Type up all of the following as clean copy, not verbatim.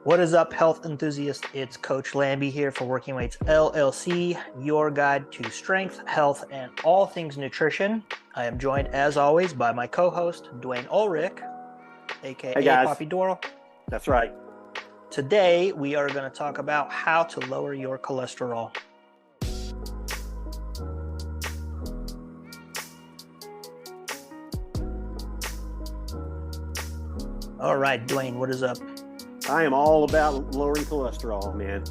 What is up, health enthusiasts? It's Coach Lamby here for Working Weights LLC, your guide to strength, health, and all things nutrition. I am joined, as always, by my co-host, Dwayne Ulrich, Hey aka guys, Poppy Doral. that's right. Today, we are going to talk about how to lower your cholesterol. All right, Dwayne, what is up? I am all about lowering cholesterol, man.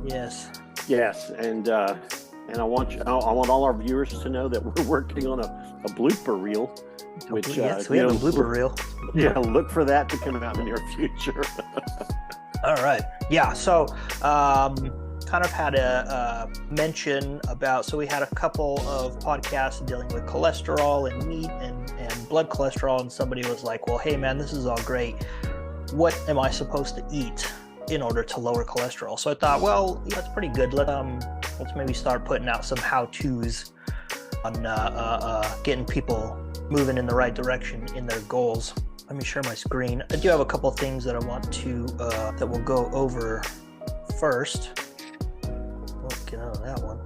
Yes. Yes, and I want all our viewers to know that we're working on a blooper reel, which yes, we have a blooper reel. Yeah, look for that to come out in the near future. All right. Yeah. So, kind of had a mention about, so we had a couple of podcasts dealing with cholesterol and meat and blood cholesterol. And somebody was like, well, hey, man, this is all great. What am I supposed to eat in order to lower cholesterol? So I thought, well, yeah, that's pretty good. Let's maybe start putting out some how-tos on getting people moving in the right direction in their goals. Let me share my screen. I do have a couple things that I want to that we'll go over first. Let's get out of that one.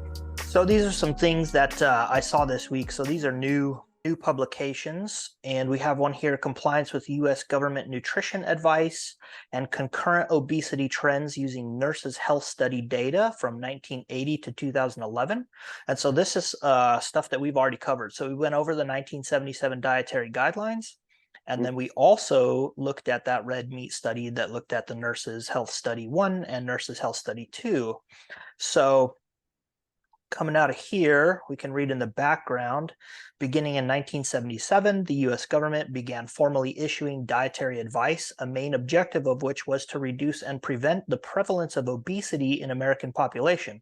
So these are some things that I saw this week. So these are new publications, and we have one here: compliance with U.S. government nutrition advice and concurrent obesity trends using nurses' health study data from 1980 to 2011. And so this is stuff that we've already covered. So we went over the 1977 dietary guidelines. And then we also looked at that red meat study that looked at the Nurses Health Study 1 and Nurses Health Study 2. So coming out of here, we can read in the background, beginning in 1977, the U.S. government began formally issuing dietary advice, a main objective of which was to reduce and prevent the prevalence of obesity in American population.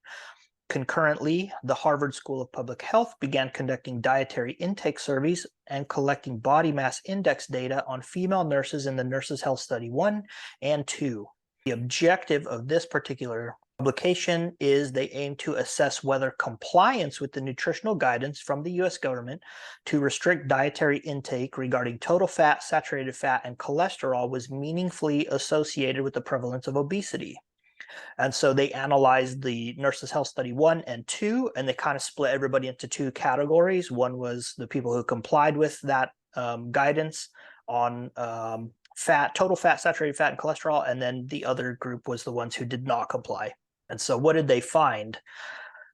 Concurrently, the Harvard School of Public Health began conducting dietary intake surveys and collecting body mass index data on female nurses in the Nurses Health Study 1 and 2. The objective of this particular publication is they aim to assess whether compliance with the nutritional guidance from the U.S. government to restrict dietary intake regarding total fat, saturated fat, and cholesterol was meaningfully associated with the prevalence of obesity. And so they analyzed the Nurses Health Study 1 and 2, and they kind of split everybody into two categories. One was the people who complied with that guidance on fat, total fat, saturated fat, and cholesterol, and then the other group was the ones who did not comply. And so what did they find?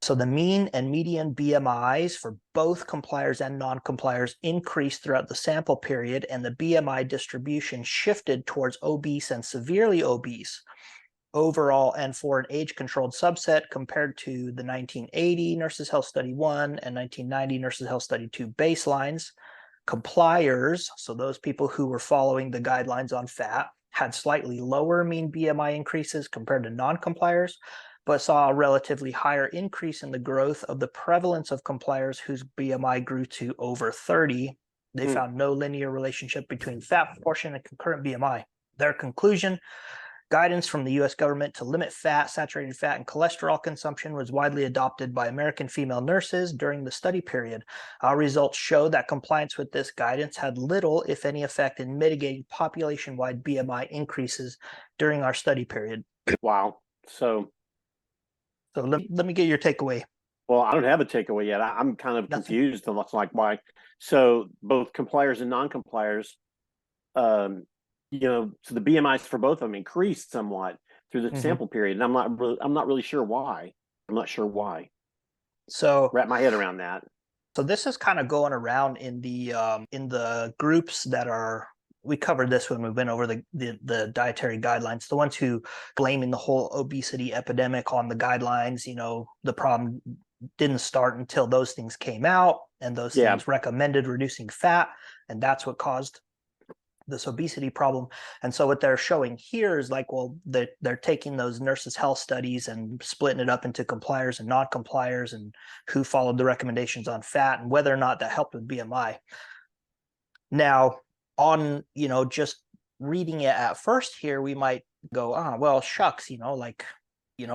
So the mean and median BMIs for both compliers and non-compliers increased throughout the sample period, and the BMI distribution shifted towards obese and severely obese overall and for an age-controlled subset compared to the 1980 Nurses Health Study 1 and 1990 Nurses Health Study 2 baselines. Compliers, so those people who were following the guidelines on fat, had slightly lower mean BMI increases compared to non-compliers, but saw a relatively higher increase in the growth of the prevalence of compliers whose BMI grew to over 30. They found no linear relationship between fat proportion and concurrent BMI. Their conclusion: guidance from the U.S. government to limit fat, saturated fat, and cholesterol consumption was widely adopted by American female nurses during the study period. Our results show that compliance with this guidance had little, if any, effect in mitigating population-wide BMI increases during our study period. Wow. So let me get your takeaway. Well, I don't have a takeaway yet. I'm kind of confused. And looks like why. So both compliers and non-compliers, so the BMIs for both of them increased somewhat through the sample period, and I'm not really sure why. I'm not sure why. So wrap my head around that. So this is kind of going around in the groups that are. We covered this when we went over the dietary guidelines. The ones who blaming the whole obesity epidemic on the guidelines. The problem didn't start until those things came out, and those things recommended reducing fat, and that's what caused this obesity problem. And so what they're showing here is like, well, they're taking those nurses' health studies and splitting it up into compliers and non-compliers and who followed the recommendations on fat and whether or not that helped with BMI. Now, on, just reading it at first here, we might go, well, shucks,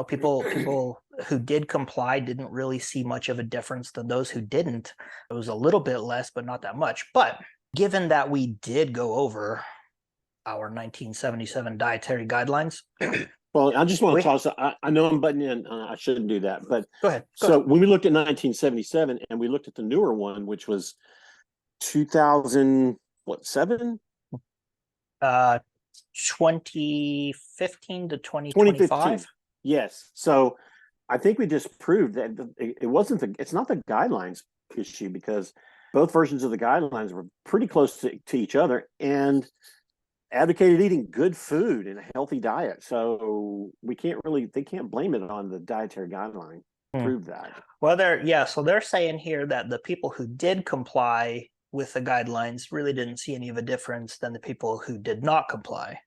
people who did comply didn't really see much of a difference than those who didn't. It was a little bit less, but not that much. But given that we did go over our 1977 dietary guidelines. Well, I just want We- to toss. I know I'm butting in. I shouldn't do that, but Go ahead. so when we looked at 1977 and we looked at the newer one, which was 2007, 2015 to 2015. 2025. Yes. So I think we just proved that it's not the guidelines issue, because both versions of the guidelines were pretty close to each other and advocated eating good food and a healthy diet. So they can't blame it on the dietary guideline. Prove that. Well, so they're saying here that the people who did comply with the guidelines really didn't see any of a difference than the people who did not comply.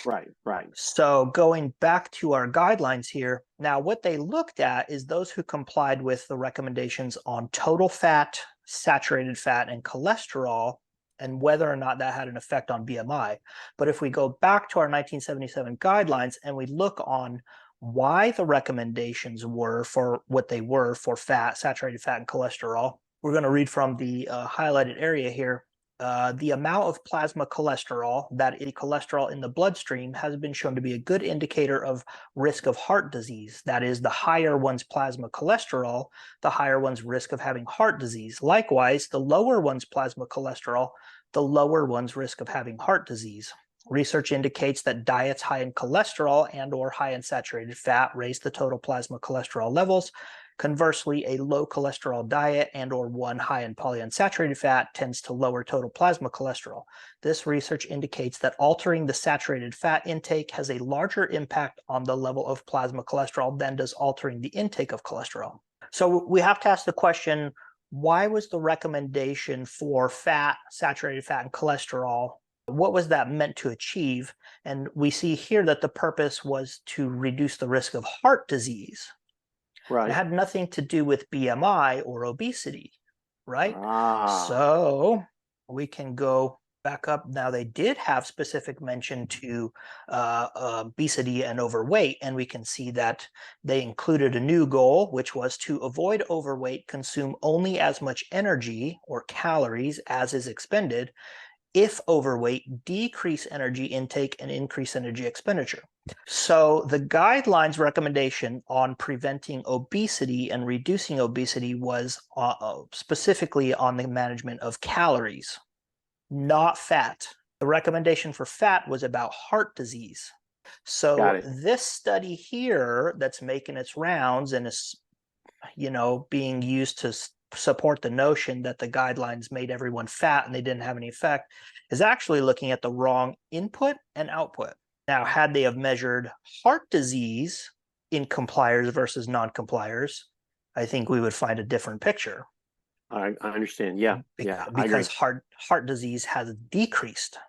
Right. So going back to our guidelines here, now what they looked at is those who complied with the recommendations on total fat, saturated fat, and cholesterol, and whether or not that had an effect on BMI. But if we go back to our 1977 guidelines and we look on why the recommendations were for what they were for fat, saturated fat, and cholesterol, we're going to read from the highlighted area here. The amount of plasma cholesterol, that is cholesterol in the bloodstream, has been shown to be a good indicator of risk of heart disease. That is, the higher one's plasma cholesterol, the higher one's risk of having heart disease. Likewise, the lower one's plasma cholesterol, the lower one's risk of having heart disease. Research indicates that diets high in cholesterol and or high in saturated fat raise the total plasma cholesterol levels. Conversely, a low cholesterol diet and or one high in polyunsaturated fat tends to lower total plasma cholesterol. This research indicates that altering the saturated fat intake has a larger impact on the level of plasma cholesterol than does altering the intake of cholesterol. So we have to ask the question, why was the recommendation for fat, saturated fat, and cholesterol, what was that meant to achieve? And we see here that the purpose was to reduce the risk of heart disease. Right. It had nothing to do with BMI or obesity, right? Ah. So we can go back up. Now, they did have specific mention to obesity and overweight, and we can see that they included a new goal, which was to avoid overweight, consume only as much energy or calories as is expended. If overweight, decrease energy intake and increase energy expenditure. So the guidelines recommendation on preventing obesity and reducing obesity was specifically on the management of calories, not fat. The recommendation for fat was about heart disease. So this study here that's making its rounds and is, being used to support the notion that the guidelines made everyone fat and they didn't have any effect, is actually looking at the wrong input and output. Now, had they have measured heart disease in compliers versus non-compliers, I think we would find a different picture. I understand. Yeah. Because heart disease has decreased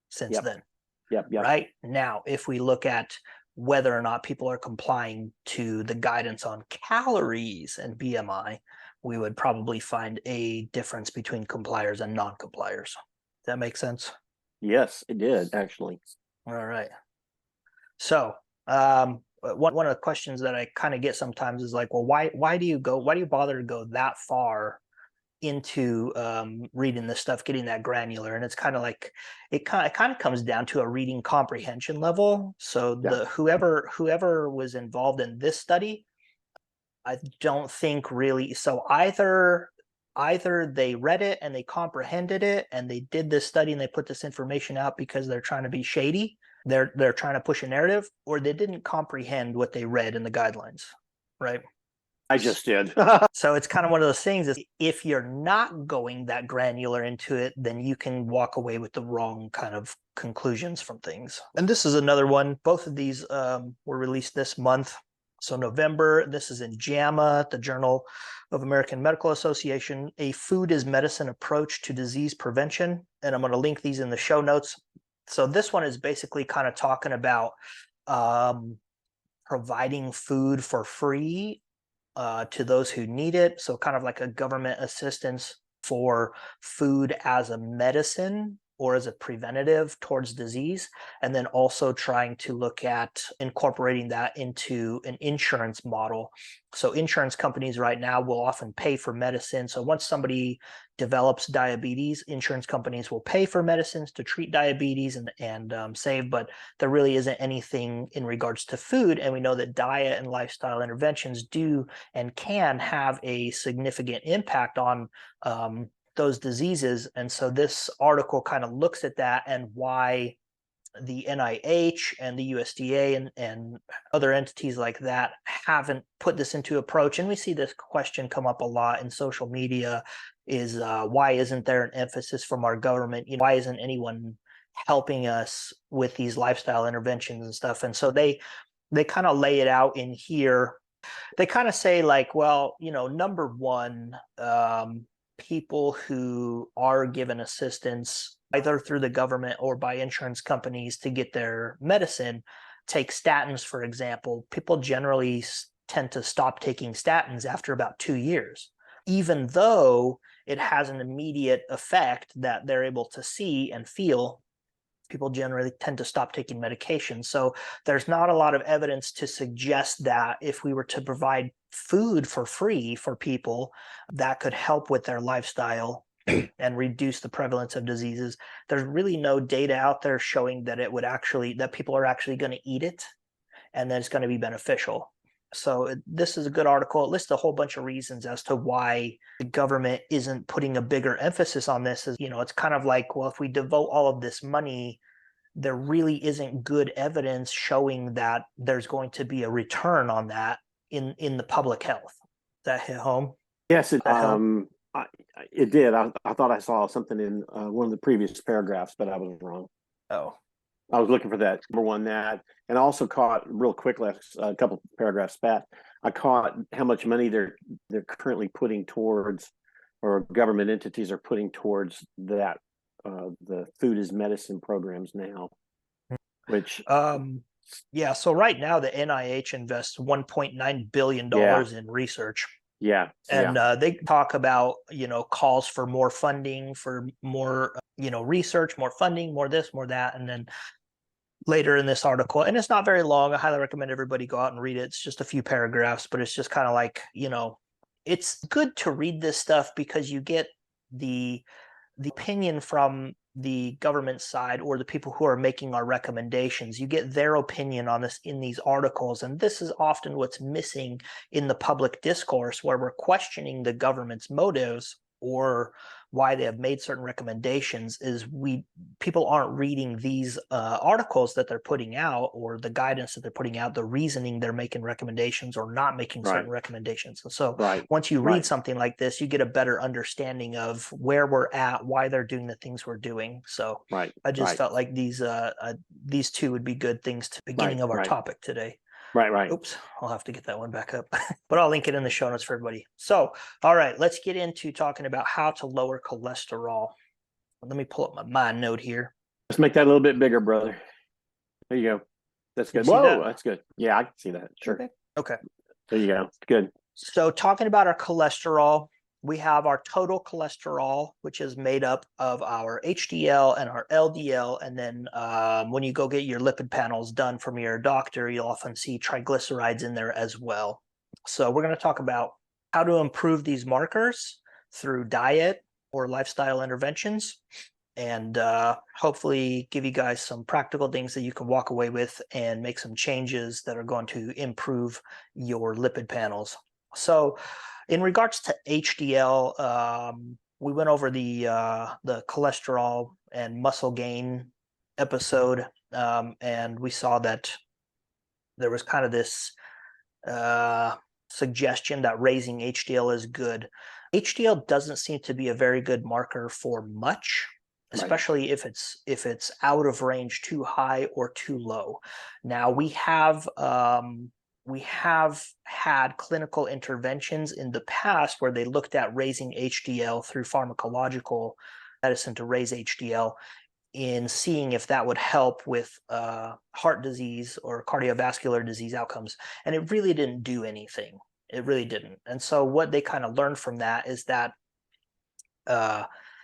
since then. Yep. Right? Now, if we look at whether or not people are complying to the guidance on calories and BMI, we would probably find a difference between compliers and non-compliers. Does that make sense? Yes, it did, actually. All right. So one of the questions that I kind of get sometimes is like, well, why do you bother to go that far into reading this stuff, getting that granular? And it's kind of like it kind of comes down to a reading comprehension level. So whoever was involved in this study, I don't think really. So either they read it and they comprehended it and they did this study and they put this information out because they're trying to be shady, they're trying to push a narrative, or they didn't comprehend what they read in the guidelines, right? I just did. So it's kind of one of those things is if you're not going that granular into it, then you can walk away with the wrong kind of conclusions from things. And this is another one. Both of these were released this month. So November, this is in JAMA, the Journal of American Medical Association, A Food is Medicine Approach to Disease Prevention. And I'm going to link these in the show notes. So this one is basically kind of talking about providing food for free to those who need it. So kind of like a government assistance for food as a medicine or as a preventative towards disease, and then also trying to look at incorporating that into an insurance model. So insurance companies right now will often pay for medicine. So once somebody develops diabetes, insurance companies will pay for medicines to treat diabetes and save, but there really isn't anything in regards to food. And we know that diet and lifestyle interventions do and can have a significant impact on those diseases. And so this article kind of looks at that and why the NIH and the USDA and other entities like that haven't put this into approach. And we see this question come up a lot in social media is why isn't there an emphasis from our government? Why isn't anyone helping us with these lifestyle interventions and stuff? And so they kind of lay it out in here. They kind of say like, well, number one, people who are given assistance either through the government or by insurance companies to get their medicine, take statins, for example. People generally tend to stop taking statins after about 2 years, even though it has an immediate effect that they're able to see and feel. People generally tend to stop taking medication. So there's not a lot of evidence to suggest that if we were to provide food for free for people, that could help with their lifestyle and reduce the prevalence of diseases. There's really no data out there showing that that people are actually going to eat it and that it's going to be beneficial. So this is a good article. It lists a whole bunch of reasons as to why the government isn't putting a bigger emphasis on this. It's kind of like, well, if we devote all of this money, there really isn't good evidence showing that there's going to be a return on that in the public health. That hit home? Yes, it did. I thought I saw something in one of the previous paragraphs, but I was wrong. Oh. I was looking for that number one, and I also caught real quickly a couple paragraphs back. I caught how much money they're currently putting towards, or government entities are putting towards that the food is medicine programs now, which yeah. So right now the NIH invests $1.9 billion in research. Yeah. And they talk about, calls for more funding, for more, research, more funding, more this, more that. And then later in this article, and it's not very long, I highly recommend everybody go out and read it. It's just a few paragraphs, but it's just kind of like, it's good to read this stuff because you get the opinion from the government side or the people who are making our recommendations. You get their opinion on this in these articles. And this is often what's missing in the public discourse, where we're questioning the government's motives or why they have made certain recommendations, is people aren't reading these articles that they're putting out, or the guidance that they're putting out, the reasoning they're making recommendations or not making certain recommendations. And so once you read something like this, you get a better understanding of where we're at, why they're doing the things we're doing. So I just felt like these two would be good things to the beginning of our topic today. Right. Oops, I'll have to get that one back up, but I'll link it in the show notes for everybody. So, all right, let's get into talking about how to lower cholesterol. Let me pull up my mind note here. Let's make that a little bit bigger, brother. There you go. That's good. Whoa, that's good. Yeah, I can see that. Sure. Okay. There you go. Good. So talking about our cholesterol, we have our total cholesterol, which is made up of our HDL and our LDL. And then when you go get your lipid panels done from your doctor, you'll often see triglycerides in there as well. So we're going to talk about how to improve these markers through diet or lifestyle interventions, and hopefully give you guys some practical things that you can walk away with and make some changes that are going to improve your lipid panels. So in regards to HDL, we went over the cholesterol and muscle gain episode, and we saw that there was kind of this suggestion that raising HDL is good. HDL doesn't seem to be a very good marker for much, especially if it's out of range, too high or too low. Now we have had clinical interventions in the past where they looked at raising HDL through pharmacological medicine to raise HDL, in seeing if that would help with heart disease or cardiovascular disease outcomes. And it really didn't do anything. It really didn't. And so what they kind of learned from that is that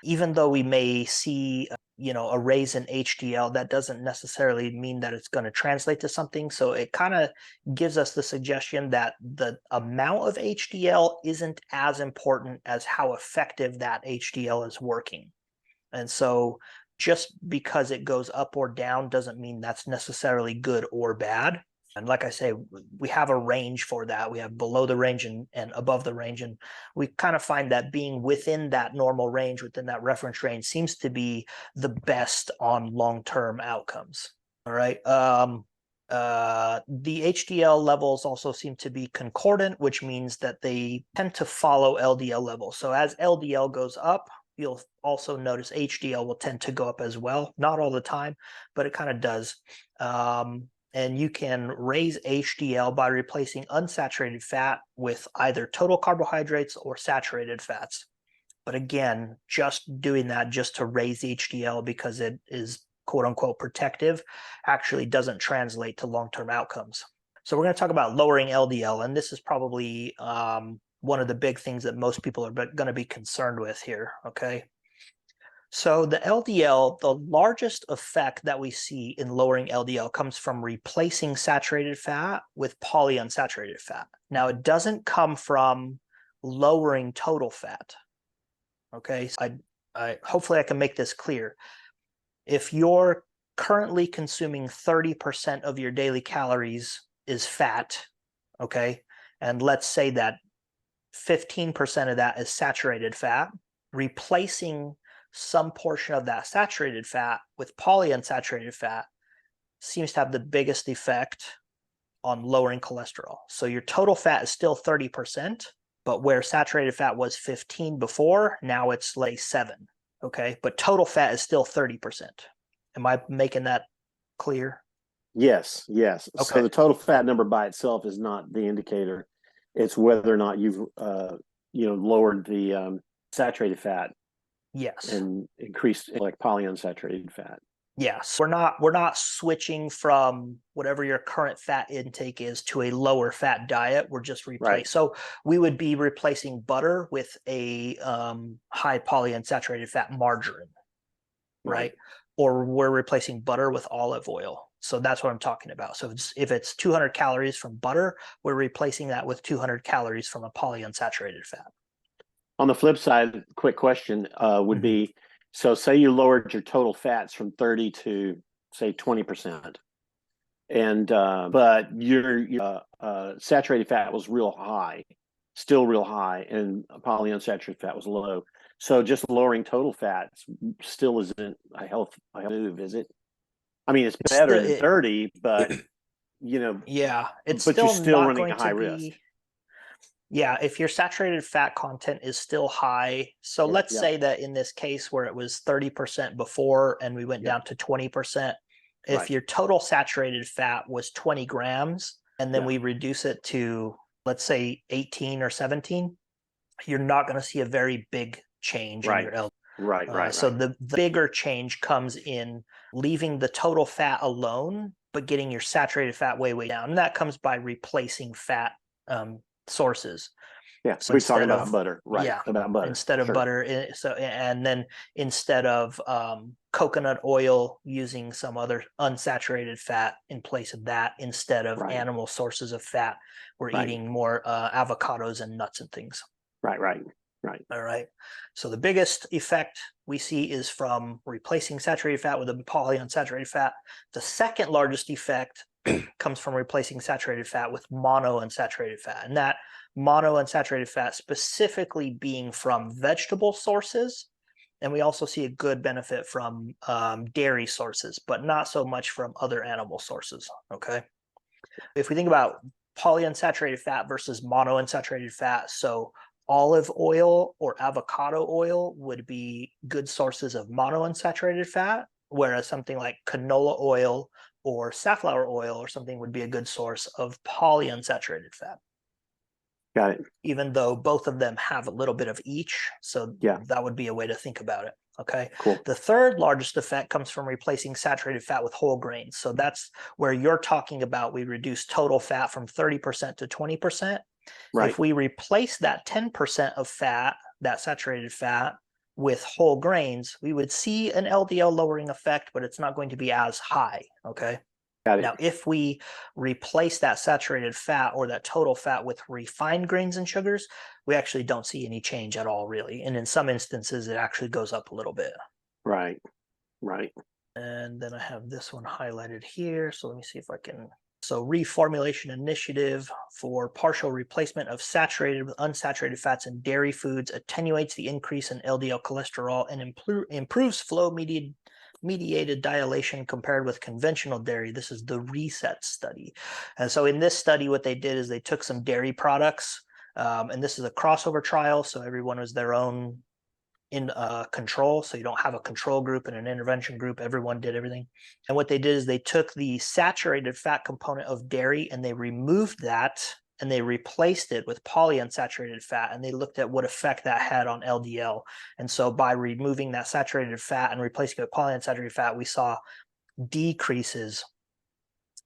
even though we may see a raise in HDL, that doesn't necessarily mean that it's going to translate to something. So it kind of gives us the suggestion that the amount of HDL isn't as important as how effective that HDL is working. And so just because it goes up or down doesn't mean that's necessarily good or bad. And like I say, we have a range for that. We have below the range and above the range. And we kind of find that being within that normal range, within that reference range, seems to be the best on long-term outcomes. All right. The HDL levels also seem to be concordant, which means that they tend to follow LDL levels. So as LDL goes up, you'll also notice HDL will tend to go up as well. Not all the time, but it kind of does. And you can raise HDL by replacing unsaturated fat with either total carbohydrates or saturated fats. But again, just doing that just to raise HDL because it is quote unquote protective actually doesn't translate to long-term outcomes. So we're going to talk about lowering LDL, and this is probably one of the big things that most people are going to be concerned with here, okay? So the LDL, the largest effect that we see in lowering LDL comes from replacing saturated fat with polyunsaturated fat. Now, it doesn't come from lowering total fat, okay? Hopefully I can make this clear. If you're currently consuming 30% of your daily calories is fat, okay, and let's say that 15% of that is saturated fat, replacing some portion of that saturated fat with polyunsaturated fat seems to have the biggest effect on lowering cholesterol. So your total fat is still 30%, but where saturated fat was 15 before, now it's like 7, okay? But total fat is still 30%. Am I making that clear? Yes. Okay. So the total fat number by itself is not the indicator. It's whether or not you've lowered the saturated fat. Yes. And increased like polyunsaturated fat. Yes. We're not switching from whatever your current fat intake is to a lower fat diet. We're just replacing. Right. So we would be replacing butter with a high polyunsaturated fat margarine, right? Or we're replacing butter with olive oil. So that's what I'm talking about. So if it's 200 calories from butter, we're replacing that with 200 calories from a polyunsaturated fat. On the flip side, quick question would be, so say you lowered your total fats from 30 to say 20%, and but your saturated fat was still real high, and polyunsaturated fat was low. So just lowering total fats still isn't a health move, is it? I mean, it's better than 30, but yeah, it's but still you're still not running going a high to risk. Yeah, if your saturated fat content is still high, so let's say that in this case where it was 30% before and we went down to 20%, if your total saturated fat was 20 grams and then we reduce it to, let's say, 18 or 17, you're not going to see a very big change in your LDL. Right. So the bigger change comes in leaving the total fat alone, but getting your saturated fat way down. And that comes by replacing fat sources. So we're talking about butter, right? Yeah, about butter instead of butter. So and then instead of coconut oil, using some other unsaturated fat in place of that, instead of animal sources of fat, we're eating more avocados and nuts and things. Right. All right. So the biggest effect we see is from replacing saturated fat with a polyunsaturated fat. The second largest effect comes from replacing saturated fat with monounsaturated fat. And that monounsaturated fat specifically being from vegetable sources. And we also see a good benefit from dairy sources, but not so much from other animal sources, okay? If we think about polyunsaturated fat versus monounsaturated fat, so olive oil or avocado oil would be good sources of monounsaturated fat, whereas something like canola oil or safflower oil or something would be a good source of polyunsaturated fat. Got it. Even though both of them have a little bit of each. So that would be a way to think about it. Okay. Cool. The third largest effect comes from replacing saturated fat with whole grains. So that's where you're talking about we reduce total fat from 30% to 20%. If we replace that 10% of fat, that saturated fat, with whole grains, we would see an LDL lowering effect, but it's not going to be as high, okay? Got it. Now, if we replace that saturated fat or that total fat with refined grains and sugars, we actually don't see any change at all, really. And in some instances, it actually goes up a little bit. Right, right. And then I have this one highlighted here. So let me see if I can. So reformulation initiative for partial replacement of saturated with unsaturated fats in dairy foods attenuates the increase in LDL cholesterol and improves flow mediated dilation compared with conventional dairy. This is the RESET study. And so in this study, what they did is they took some dairy products, and this is a crossover trial. So everyone was their own in control. So you don't have a control group and an intervention group. Everyone did everything. And what they did is they took the saturated fat component of dairy and they removed that and they replaced it with polyunsaturated fat, and they looked at what effect that had on LDL. And so by removing that saturated fat and replacing it with polyunsaturated fat, we saw decreases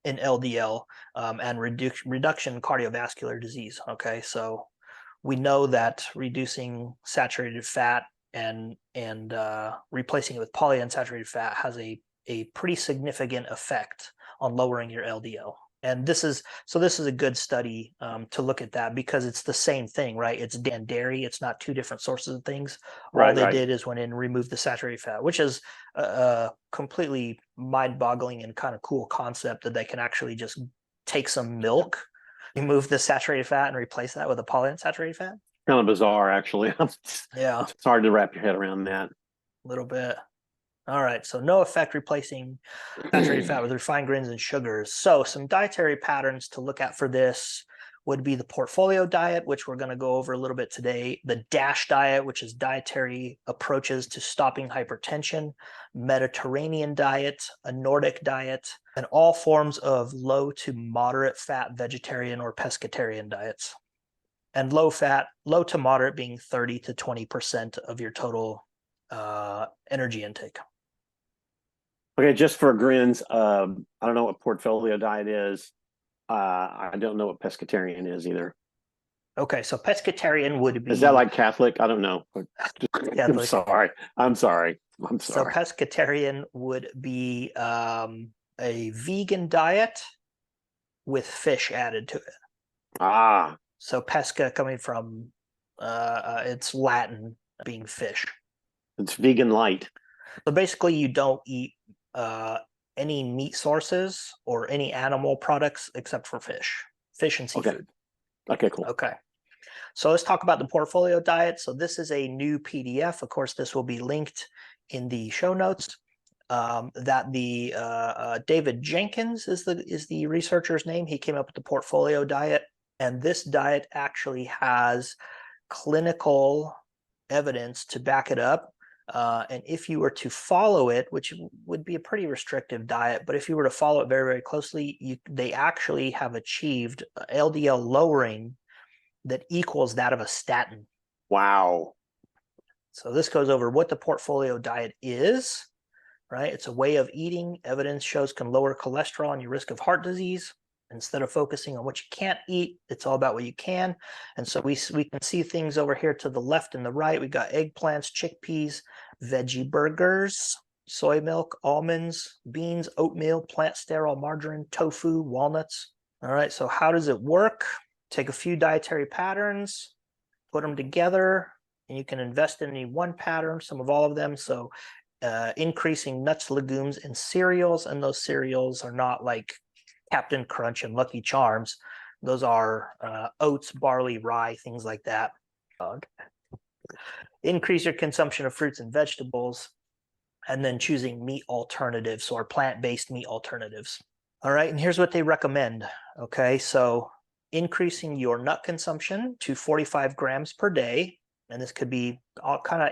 in LDL and reduction in cardiovascular disease. Okay, so we know that reducing saturated fat and replacing it with polyunsaturated fat has a pretty significant effect on lowering your LDL. And this is a good study to look at that, because it's the same thing, right? It's dairy. It's not two different sources of things. All they did is went in and removed the saturated fat, which is a completely mind-boggling and kind of cool concept, that they can actually just take some milk, remove the saturated fat, and replace that with a polyunsaturated fat. Kind of bizarre, actually. Yeah, it's hard to wrap your head around that. A little bit. All right, so no effect replacing saturated fat with refined grains and sugars. So some dietary patterns to look at for this would be the portfolio diet, which we're going to go over a little bit today, the DASH diet, which is dietary approaches to stopping hypertension, Mediterranean diet, a Nordic diet, and all forms of low to moderate fat vegetarian or pescatarian diets. And low to moderate being 30 to 20% of your total energy intake. Okay, just for grins, I don't know what portfolio diet is. I don't know what pescatarian is either. Okay, so pescatarian would be... Is that like Catholic? I don't know. I'm sorry. So pescatarian would be a vegan diet with fish added to it. Ah. So pesca coming from it's Latin, being fish. It's vegan light. So basically you don't eat any meat sources or any animal products except for fish and seafood. Okay, cool. Okay. So let's talk about the portfolio diet. So this is a new PDF. Of course, this will be linked in the show notes. That the David Jenkins is the researcher's name. He came up with the portfolio diet, and this diet actually has clinical evidence to back it up. And if you were to follow it, which would be a pretty restrictive diet, but if you were to follow it very, very closely, they actually have achieved LDL lowering that equals that of a statin. Wow. So this goes over what the portfolio diet is, right? It's a way of eating. Evidence shows can lower cholesterol and your risk of heart disease. Instead of focusing on what you can't eat, it's all about what you can. And so we can see things over here to the left and the right. We got eggplants, chickpeas, veggie burgers, soy milk, almonds, beans, oatmeal, plant sterol, margarine, tofu, walnuts. All right, so how does it work? Take a few dietary patterns, put them together, and you can invest in any one pattern, some of all of them. So increasing nuts, legumes, and cereals, and those cereals are not like Captain Crunch and Lucky Charms. Those are oats, barley, rye, things like that. Increase your consumption of fruits and vegetables, and then choosing meat alternatives or plant-based meat alternatives. All right, and here's what they recommend. Okay, so increasing your nut consumption to 45 grams per day, and this could be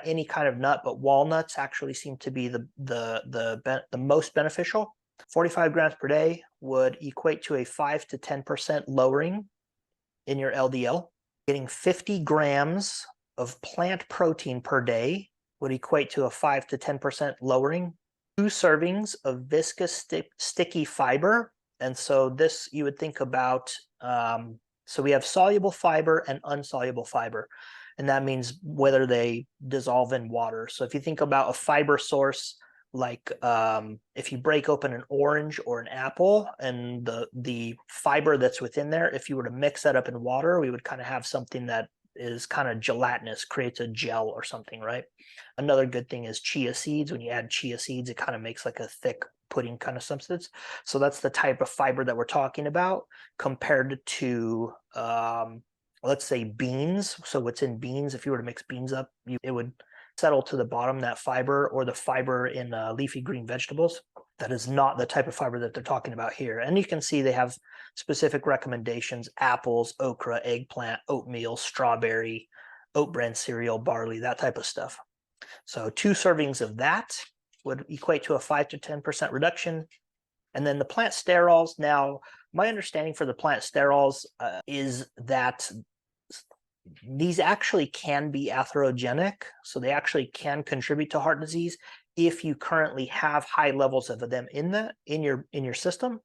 any kind of nut, but walnuts actually seem to be the most beneficial. 45 grams per day would equate to a 5 to 10% lowering in your LDL. Getting 50 grams of plant protein per day would equate to a 5 to 10% lowering. 2 servings of viscous sticky fiber. And so this you would think about, so we have soluble fiber and insoluble fiber. and that means whether they dissolve in water. So if you think about a fiber source, like if you break open an orange or an apple, and the fiber that's within there, if you were to mix that up in water, we would kind of have something that is kind of gelatinous, creates a gel or something, right? Another good thing is chia seeds. When you add chia seeds, it kind of makes like a thick pudding kind of substance. So that's the type of fiber that we're talking about, compared to let's say beans. So what's in beans, if you were to mix beans up, it would settle to the bottom, that fiber, or the fiber in leafy green vegetables. That is not the type of fiber that they're talking about here. And you can see they have specific recommendations: apples, okra, eggplant, oatmeal, strawberry, oat bran cereal, barley, that type of stuff. So 2 servings of that would equate to a 5 to 10% reduction. And then the plant sterols. Now, my understanding for the plant sterols is that these actually can be atherogenic. So they actually can contribute to heart disease if you currently have high levels of them in your system.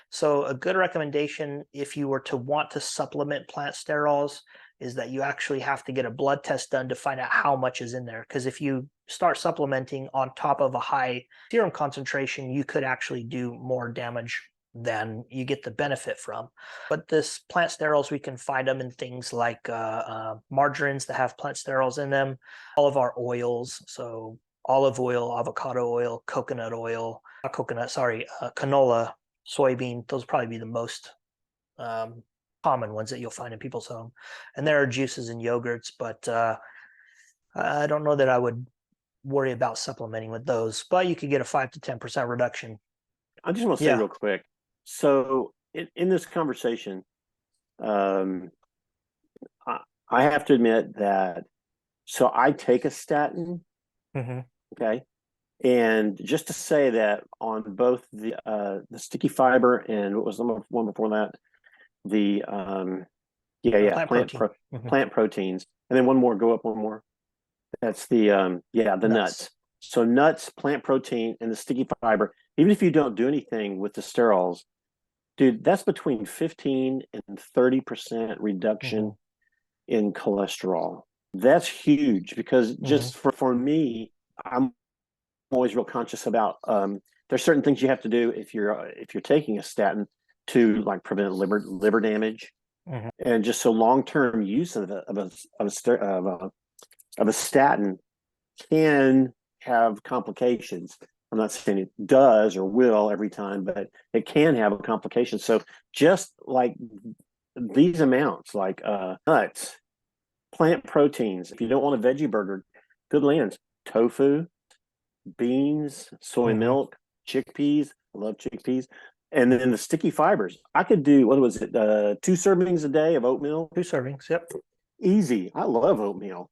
So a good recommendation, if you were to want to supplement plant sterols, is that you actually have to get a blood test done to find out how much is in there. Because if you start supplementing on top of a high serum concentration, you could actually do more damage than you get the benefit from. But this plant sterols, we can find them in things like margarines that have plant sterols in them, all of our oils, so olive oil, avocado oil, coconut oil, not coconut, sorry, canola, soybean. Those probably be the most common ones that you'll find in people's home. And there are juices and yogurts, but I don't know that I would worry about supplementing with those, but you could get a 5 to 10% reduction. I just want to say real quick. So in this conversation, I have to admit that, so I take a statin, okay? And just to say that on both the sticky fiber and what was the one before that? The plant proteins. And then one more, go up one more. That's the nuts. So nuts, plant protein, and the sticky fiber, even if you don't do anything with the sterols, dude, that's between 15 and 30% reduction in cholesterol. That's huge, because just for me, I'm always real conscious about there's certain things you have to do if you're taking a statin to like prevent liver damage, and just so long-term use of a statin can have complications. I'm not saying it does or will every time, but it can have a complication. So just like these amounts, like nuts, plant proteins, if you don't want a veggie burger, good lands, tofu, beans, soy milk, chickpeas. I love chickpeas. And then the sticky fibers. I could do, what was it, 2 servings a day of oatmeal? 2 servings, yep. Easy. I love oatmeal.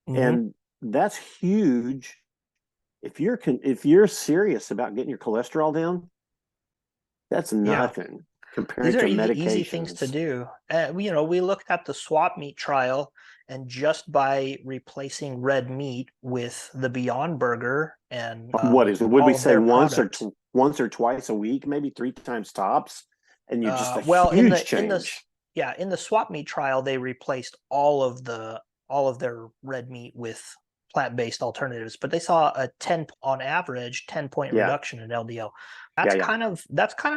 And that's huge. If you're serious about getting your cholesterol down, that's nothing compared to medications. Easy things to do. We looked at the swap meat trial, and just by replacing red meat with the Beyond Burger and would we say once or twice a week, maybe 3 times tops, and you just huge change. In the swap meat trial, they replaced all of their red meat with plant-based alternatives, but they saw a 10-point reduction in LDL. That's kind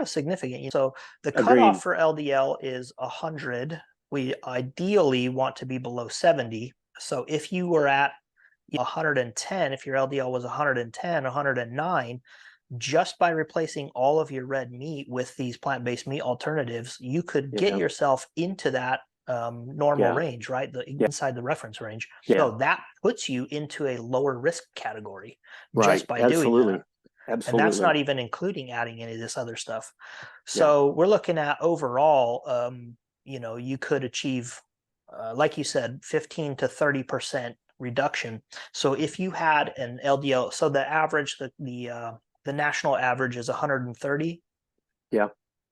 of significant. So the cutoff for LDL is 100. We ideally want to be below 70. So if you were at 110, if your LDL was 110, 109, just by replacing all of your red meat with these plant-based meat alternatives, you could get yourself into that normal range, right? Inside the reference range. So that puts you into a lower risk category just by doing that. Absolutely. And that's not even including adding any of this other stuff. So we're looking at overall, you could achieve, like you said, 15 to 30% reduction. So if you had an LDL, so the average, the national average is 130. Yeah.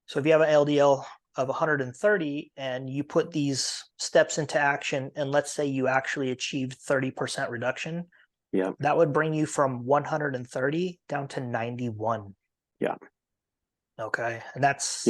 So if you have an LDL of 130 and you put these steps into action, and let's say you actually achieved 30% reduction, that would bring you from 130 down to 91. Okay. And that's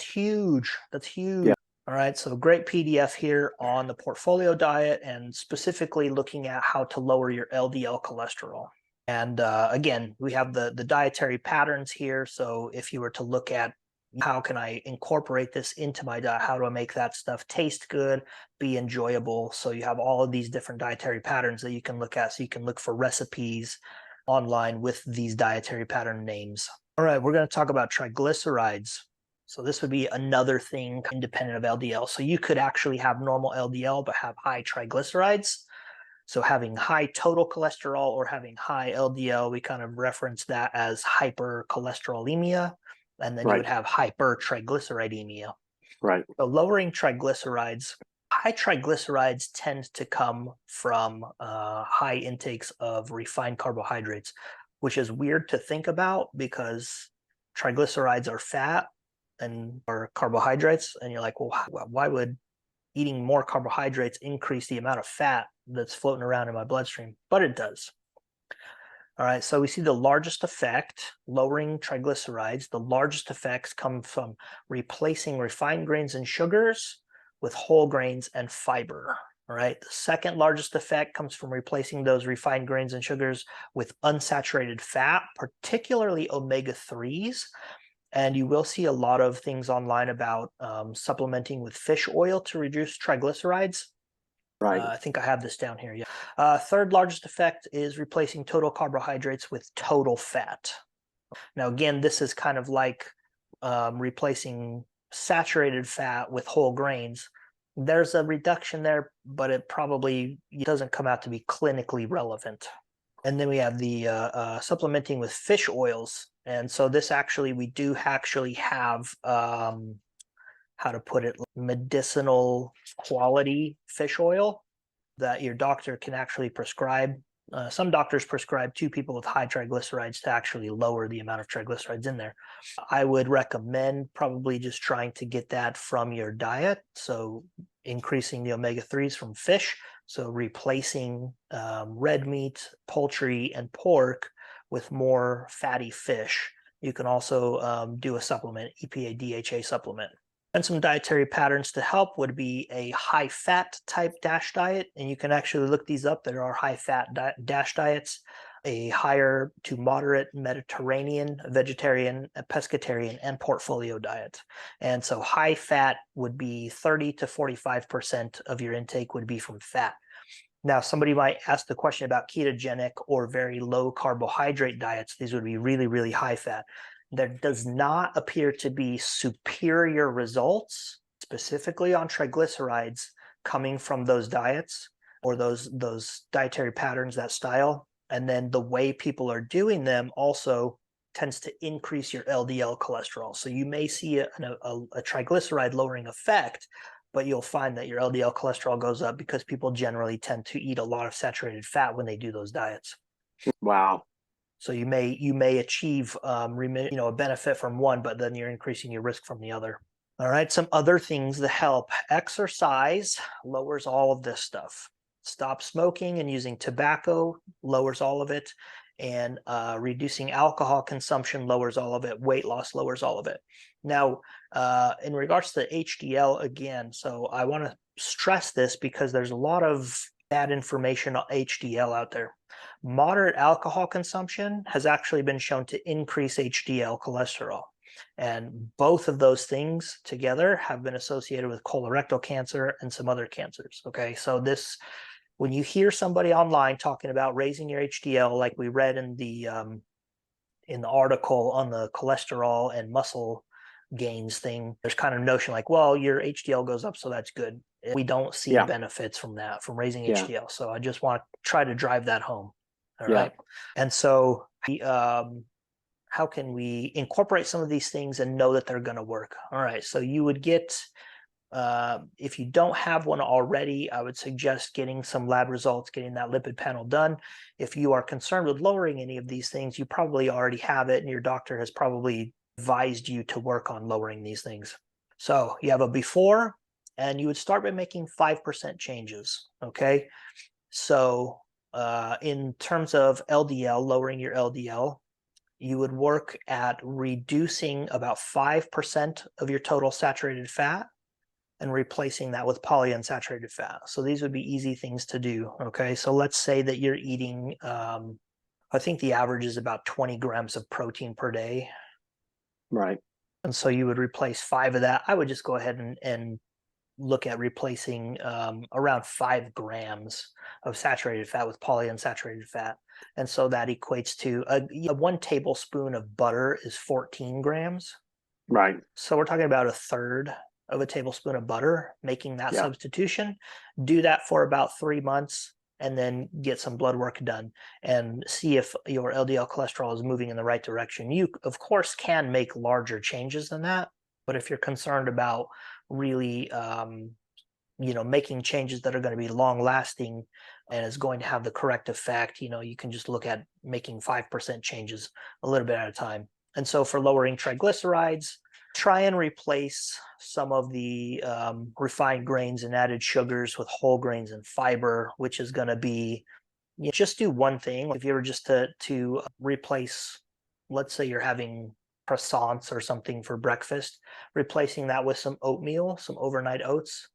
huge. That's huge. All right, so great PDF here on the portfolio diet and specifically looking at how to lower your LDL cholesterol. And again, we have the dietary patterns here. So if you were to look at how can I incorporate this into my diet, how do I make that stuff taste good, be enjoyable? So you have all of these different dietary patterns that you can look at. So you can look for recipes online with these dietary pattern names. All right, we're going to talk about triglycerides. So this would be another thing independent of LDL. So you could actually have normal LDL, but have high triglycerides. So having high total cholesterol or having high LDL, we kind of reference that as hypercholesterolemia. And then you would have hypertriglyceridemia. Right. So lowering triglycerides, high triglycerides tend to come from high intakes of refined carbohydrates, which is weird to think about because triglycerides are fat and are carbohydrates. And you're like, well, why would eating more carbohydrates increase the amount of fat that's floating around in my bloodstream? But it does. All right, so we see the largest effect, lowering triglycerides. The largest effects come from replacing refined grains and sugars with whole grains and fiber. All right, the second largest effect comes from replacing those refined grains and sugars with unsaturated fat, particularly omega-3s. And you will see a lot of things online about supplementing with fish oil to reduce triglycerides. Right. I think I have this down here. Yeah. Third largest effect is replacing total carbohydrates with total fat. Now, again, this is kind of like replacing saturated fat with whole grains. There's a reduction there, but it probably doesn't come out to be clinically relevant. And then we have the supplementing with fish oils. And so this actually, we do actually have, how to put it, medicinal quality fish oil that your doctor can actually prescribe. Some doctors prescribe to people with high triglycerides to actually lower the amount of triglycerides in there. I would recommend probably just trying to get that from your diet. So increasing the omega-3s from fish. So replacing red meat, poultry, and pork with more fatty fish. You can also do a supplement, EPA DHA supplement. And some dietary patterns to help would be a high-fat type DASH diet. And you can actually look these up. There are high-fat DASH diets, a higher to moderate Mediterranean, vegetarian, pescatarian, and portfolio diet. And so high-fat would be 30 to 45% of your intake would be from fat. Now, somebody might ask the question about ketogenic or very low carbohydrate diets. These would be really, really high fat. There does not appear to be superior results, specifically on triglycerides, coming from those diets or those dietary patterns, that style. And then the way people are doing them also tends to increase your LDL cholesterol. So you may see a triglyceride lowering effect, but you'll find that your LDL cholesterol goes up because people generally tend to eat a lot of saturated fat when they do those diets. Wow. So you may achieve a benefit from one, but then you're increasing your risk from the other. All right, some other things that help. Exercise lowers all of this stuff. Stop smoking and using tobacco lowers all of it. And reducing alcohol consumption lowers all of it. Weight loss lowers all of it. Now, in regards to HDL, again, so I want to stress this because there's a lot of bad information on HDL out there. Moderate alcohol consumption has actually been shown to increase HDL cholesterol. And both of those things together have been associated with colorectal cancer and some other cancers. Okay, so this, when you hear somebody online talking about raising your HDL, like we read in the article on the cholesterol and muscle gains thing, there's kind of notion like, well, your HDL goes up, so that's good. We don't see benefits from that, from raising HDL. So I just want to try to drive that home. All right. And so how can we incorporate some of these things and know that they're going to work? All right. So you would get, if you don't have one already, I would suggest getting some lab results, getting that lipid panel done. If you are concerned with lowering any of these things, you probably already have it and your doctor has probably advised you to work on lowering these things. So you have a before, and you would start by making 5% changes. Okay. So in terms of LDL, lowering your LDL, you would work at reducing about 5% of your total saturated fat and replacing that with polyunsaturated fat. So these would be easy things to do. Okay, so let's say that you're eating, I think the average is about 20 grams of protein per day. Right. And so you would replace 5 of that. I would just go ahead and look at replacing around 5 grams of saturated fat with polyunsaturated fat. And so that equates to a 1 tablespoon of butter is 14 grams. Right. So we're talking about a third of a tablespoon of butter, making that Yeah. substitution. Do that for about 3 months and then get some blood work done and see if your LDL cholesterol is moving in the right direction. You, of course, can make larger changes than that, but if you're concerned about really making changes that are going to be long lasting and is going to have the correct effect, you can just look at making 5% changes a little bit at a time. And so for lowering triglycerides, try and replace some of the refined grains and added sugars with whole grains and fiber, which is going to be, just do one thing. If you were just to replace, let's say you're having croissants or something for breakfast, replacing that with some oatmeal, some overnight oats,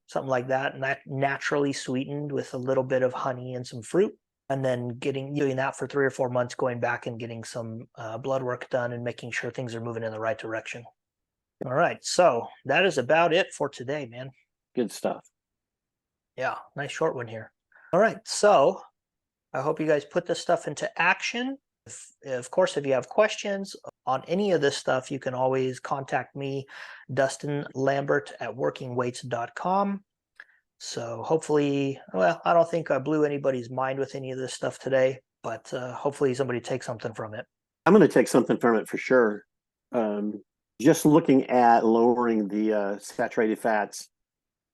something like that, and that naturally sweetened with a little bit of honey and some fruit, and then doing that for 3 or 4 months, going back and getting some blood work done and making sure things are moving in the right direction. All right, so that is about it for today, man. Good stuff. Yeah, nice short one here. All right, so I hope you guys put this stuff into action. Of course, if you have questions on any of this stuff, you can always contact me, Dustin Lambert at workingweights.com. So hopefully, well, I don't think I blew anybody's mind with any of this stuff today, but hopefully somebody takes something from it. I'm going to take something from it for sure. Just looking at lowering the saturated fats,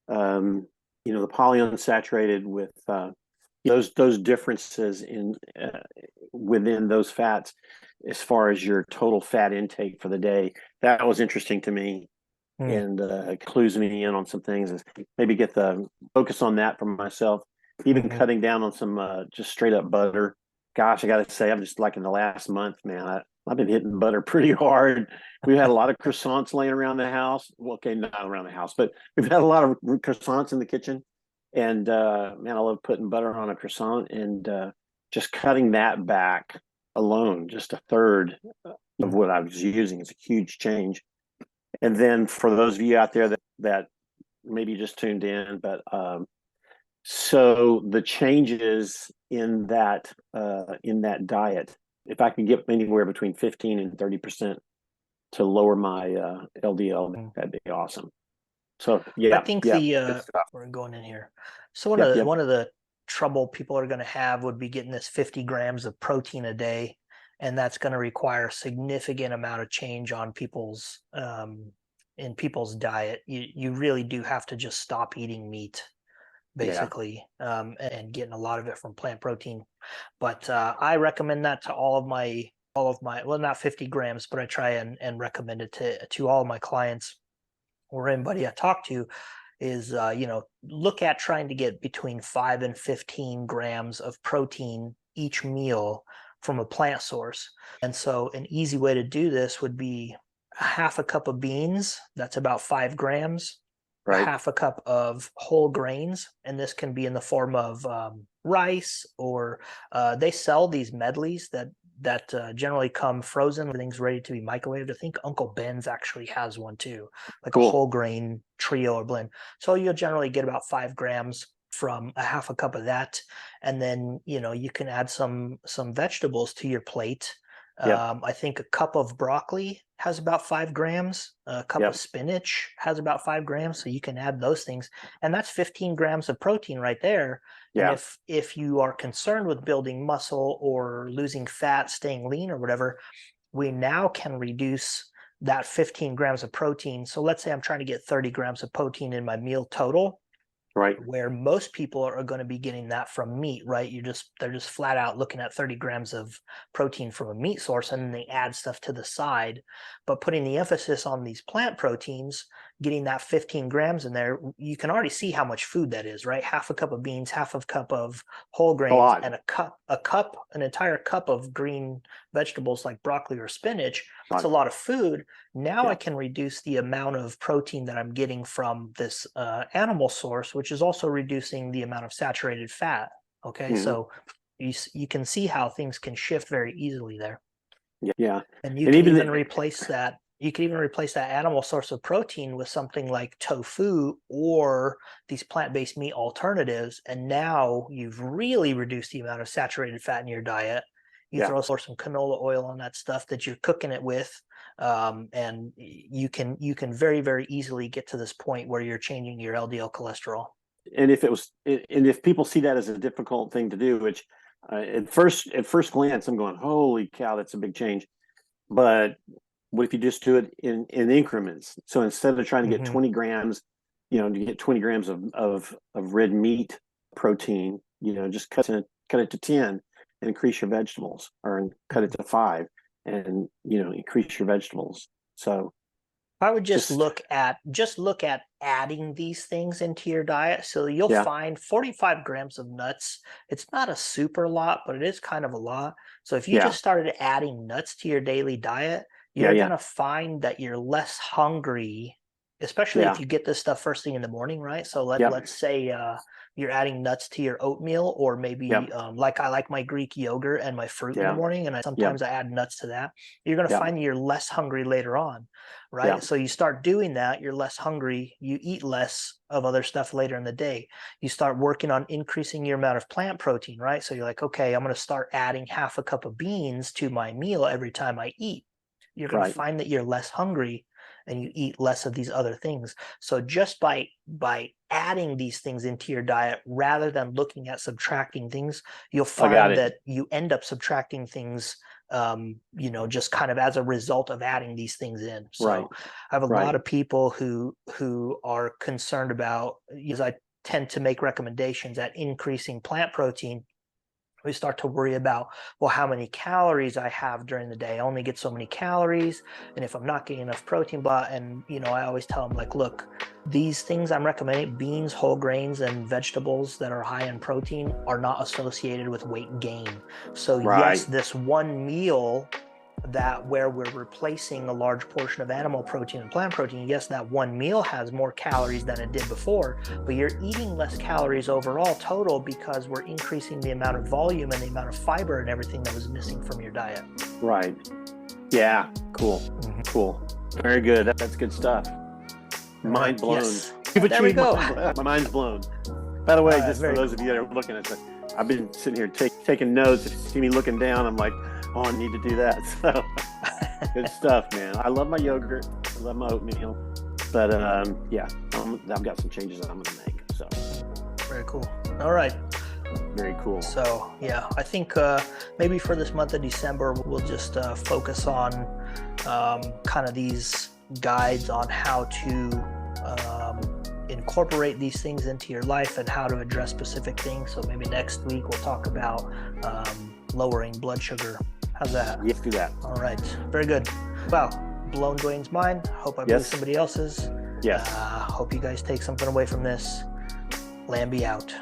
the polyunsaturated with those differences in within those fats as far as your total fat intake for the day. That was interesting to me. And clues me in on some things. Maybe get the focus on that for myself. Even cutting down on some just straight up butter. Gosh, I got to say, I'm just like in the last month, man. I've been hitting butter pretty hard. We've had a lot of croissants laying around the house. Well, okay, not around the house, but we've had a lot of croissants in the kitchen. And man, I love putting butter on a croissant and just cutting that back alone, just a third of what I was using is a huge change. And then for those of you out there that maybe just tuned in, but so the changes in that diet, if I can get anywhere between 15 and 30% to lower my LDL, that'd be awesome. So yeah, I think we're going in here. So one of the trouble people are going to have would be getting this 50 grams of protein a day. And that's going to require a significant amount of change on people's diet. You really do have to just stop eating meat, basically, and getting a lot of it from plant protein. But I recommend that to all of my, well, not 50 grams, but I try and recommend it to all of my clients or anybody I talk to is, look at trying to get between 5 and 15 grams of protein each meal from a plant source. And so an easy way to do this would be a half a cup of beans. That's about 5 grams. Right. A half a cup of whole grains. And this can be in the form of rice, or they sell these medleys that generally come frozen. Everything's ready to be microwaved. I think Uncle Ben's actually has one too, like a whole grain trio or blend. So you'll generally get about 5 grams from a half a cup of that. And then, you can add some vegetables to your plate. I think a cup of broccoli has about 5 grams. A cup of spinach has about 5 grams. So you can add those things. And that's 15 grams of protein right there. Yeah. And if you are concerned with building muscle or losing fat, staying lean or whatever, we now can reduce that 15 grams of protein. So let's say I'm trying to get 30 grams of protein in my meal total. Right. Where most people are going to be getting that from meat, right? They're just flat out looking at 30 grams of protein from a meat source, and then they add stuff to the side. But putting the emphasis on these plant proteins, getting that 15 grams in there, you can already see how much food that is, right? Half a cup of beans, half a cup of whole grains, and an entire cup of green vegetables like broccoli or spinach. That's a lot of food. Now I can reduce the amount of protein that I'm getting from this animal source, which is also reducing the amount of saturated fat. Okay, so you can see how things can shift very easily there. Yeah. And you can even replace that. You can even replace that animal source of protein with something like tofu or these plant-based meat alternatives. And now you've really reduced the amount of saturated fat in your diet. You throw some canola oil on that stuff that you're cooking it with. And you can very, very easily get to this point where you're changing your LDL cholesterol. And if people see that as a difficult thing to do, which at first glance, I'm going, holy cow, that's a big change. But what if you just do it in increments? So instead of trying to get 20 grams, to get 20 grams of red meat protein, just cut it to 10 and increase your vegetables, or cut it to 5 and increase your vegetables. So I would just look at adding these things into your diet. So you'll find 45 grams of nuts. It's not a super lot, but it is kind of a lot. So if you just started adding nuts to your daily diet, you're going to find that you're less hungry, especially if you get this stuff first thing in the morning, right? So let's say you're adding nuts to your oatmeal, or maybe like I like my Greek yogurt and my fruit in the morning, and sometimes I add nuts to that. You're going to find that you're less hungry later on, right? So you start doing that, you're less hungry, you eat less of other stuff later in the day. You start working on increasing your amount of plant protein, right? So you're like, okay, I'm going to start adding half a cup of beans to my meal every time I eat. You're going to find that you're less hungry and you eat less of these other things. So just by adding these things into your diet rather than looking at subtracting things, you'll find that you end up subtracting things, just kind of as a result of adding these things in. So I have a lot of people who are concerned about, as I tend to make recommendations at increasing plant protein, we start to worry about, well, how many calories I have during the day. I only get so many calories, and if I'm not getting enough protein, and I always tell them, like, look, these things I'm recommending, beans, whole grains, and vegetables that are high in protein, are not associated with weight gain. So yes, this one meal where we're replacing a large portion of animal protein and plant protein, yes, that one meal has more calories than it did before, but you're eating less calories overall total because we're increasing the amount of volume and the amount of fiber and everything that was missing from your diet. Right. Yeah. Cool. Cool. Very good. That's good stuff. Mind blown. Yes. There we go. My mind's blown. By the way, just for those of you that are looking at it, I've been sitting here taking notes. If you see me looking down, I'm like, oh, I need to do that. So good stuff, man. I love my yogurt. I love my oatmeal. But I've got some changes that I'm going to make. So very cool. All right. Very cool. So I think maybe for this month of December, we'll just focus on kind of these guides on how to incorporate these things into your life and how to address specific things. So maybe next week we'll talk about lowering blood sugar. How's that? Let's do that. All right. Very good. Well, blown Dwayne's mind. Hope I blew somebody else's. Yes. Hope you guys take something away from this. Lamby out.